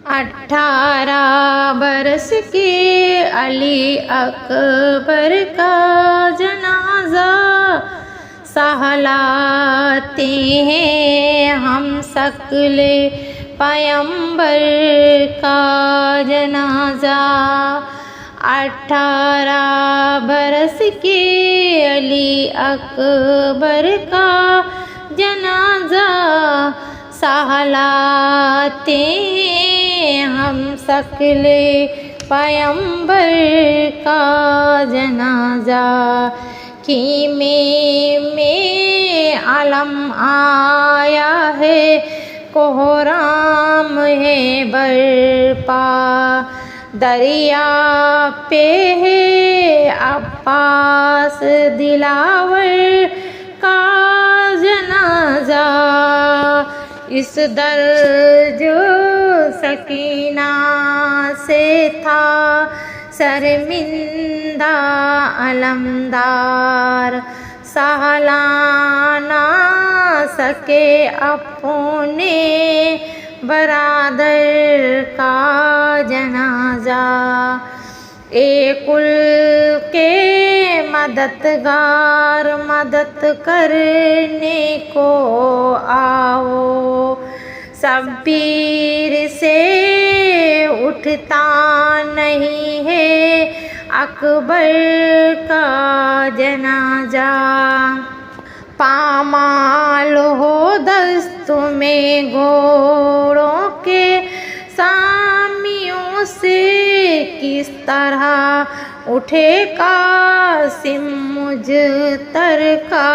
18 बरस के अली अकबर का जनाजा सहलाते हैं हम शक्ल पैगंबर का जनाजा। 18 बरस के अली अकबर का जनाजा सहलाते हैं हम शक्ल पैगंबर का जनाजा। कीमे में अलम आया है कोहराम है बरपा, दरिया पे है अब्बास दिलावर का जनाजा। इस दर्द सकीना से था शर्मिंदा अलमदार, सहलाना सके अपने बरादर का जनाजा। एक कुल के मददगार मदद करने को आओ, शब्बीर से उठता नहीं है अकबर का जनाजा। पामाल हो दस्त में घोड़ों के सामियों से किस तरह उठे कासिम मुजतर का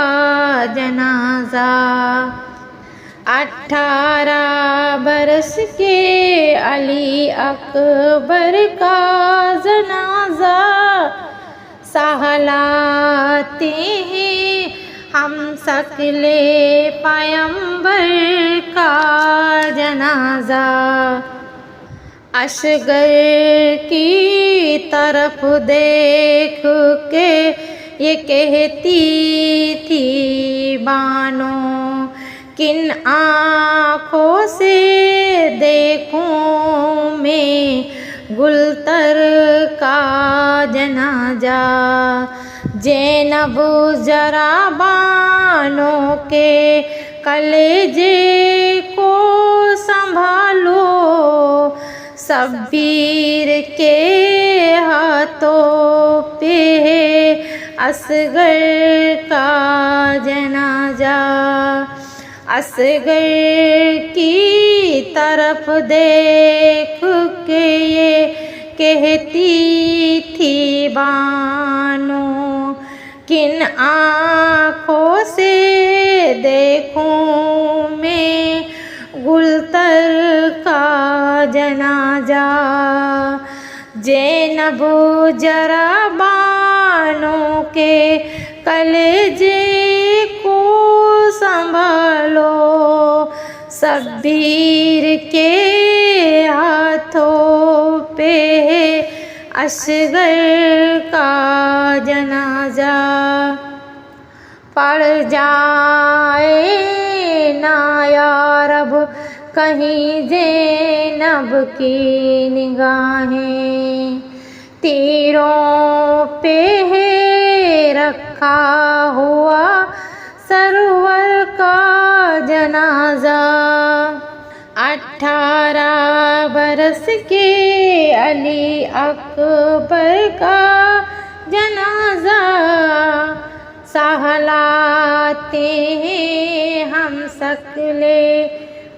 जनाजा। 18 बरस के अली अकबर का जनाजा सहलाते हैं हम शक्ल पैगंबर का जनाजा। असगर की तरफ देख के ये कहती थी बानो, किन आँखों से देखूं मैं गुलतर का जनाजा। ज़ैनब जरा बानो के कलेजे को संभालो, शब्बीर के हाथों पे है असगर का जनाजा। असगर की तरफ देख के ये कहती थी बानो, किन आँखों से देखूं मैं गुलतर का जनाजा। ज़ैनब जरा बानो के कलेजे को संभालो, शब्बीर के हाथों पे है असगर का जनाजा। पड़ जाए ना या रब कहीं ज़ैनब की निगाहें, तीरों पे है रखा हुआ सरवर का जनाजा। 18 बरस के अली अकबर का जनाजा सहलाते हैं हम शक्ल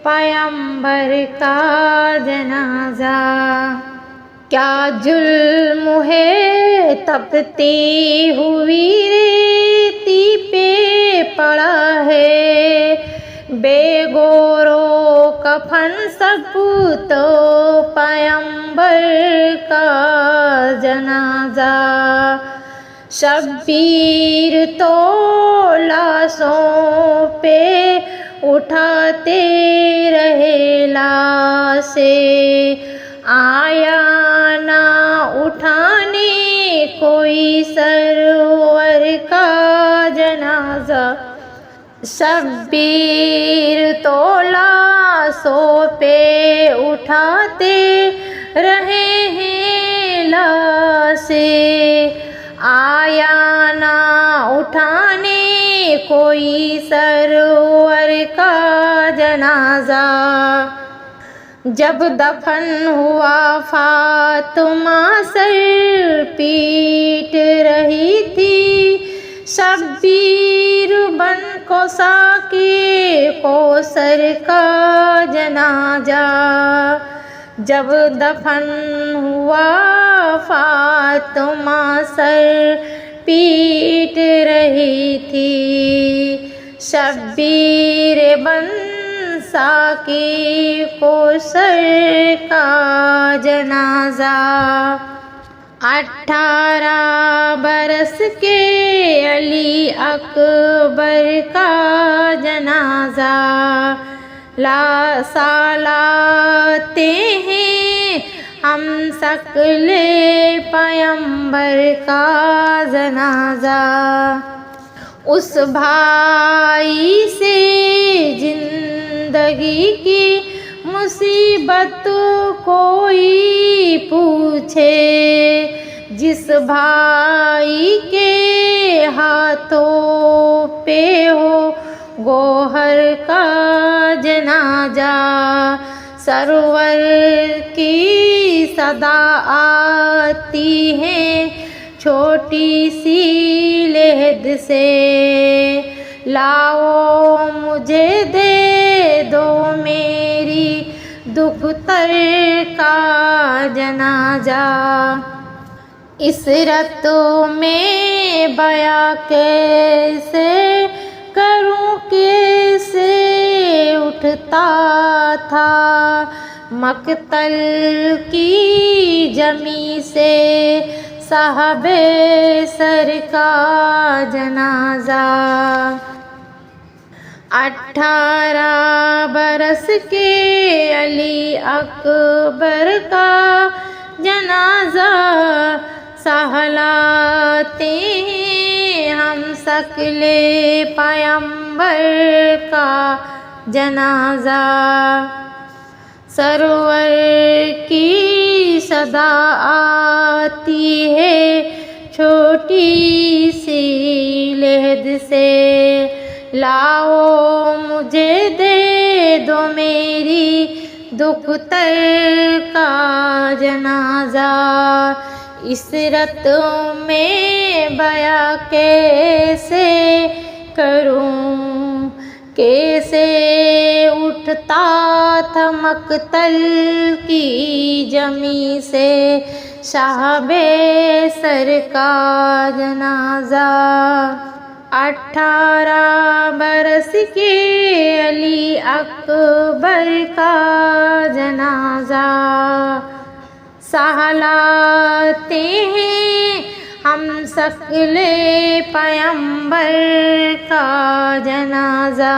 पैगंबर का जनाजा। क्या जुल्म है तपती हुई रेती पे पड़ा है, बेगोरो कफन सब तो पैगंबर का जनाजा। शब्बीर तो लाशों पे उठाते रहे लाशे, आया ना उठाने कोई सरवर का जनाजा। शब्बीर तो لاشوں پہ اٹھاتے رہے ہیں لاشیں، آیا نہ اٹھانے کوئی سرور کا جنازہ۔ جب دفن ہوا فاطمہ سر پیٹ رہی تھی شبیر بن کو ساقی کوثر کا جنازہ۔ جب دفن ہوا فاطمہ سر پیٹ رہی تھی شبیر بن ساقی کوثر کا جنازہ۔ 18 برس کے علی اکبر کا جنازہ، لاتے ہیں ہم شکل پیمبر کا جنازہ۔ اس بھائی سے زندگی کی مصیبت کوئی پوچھے، جس بھائی کے ہاتھوں پہ ہو گوہر کا جنازہ۔ سرور کی صدا آتی ہے چھوٹی سی لحد سے، لاؤ مجھے دے دو میری دختر کا جنازہ۔ عشرت میں بیاں کیسے کروں، کیسے اٹھتا تھا مقتل کی جمی سے صاحب سر کا جنازہ۔ 18 برس کے علی اکبر کا جنازہ، سہلاتے ہیں ہم شکل پیمبر کا جنازہ۔ سرور کی صدا آتی ہے چھوٹی سی لحد سے، لاؤ مجھے دے دو میری دختر کا جنازہ۔ عشرت میں بیاں کیسے کروں، کیسے اٹھتا تھا مقتل کی جمی سے صاحب سر کا جنازہ۔ 18 برس کے علی اکبر کا جنازہ، سہلاتے ہیں ہم شکل پیمبر کا جنازہ۔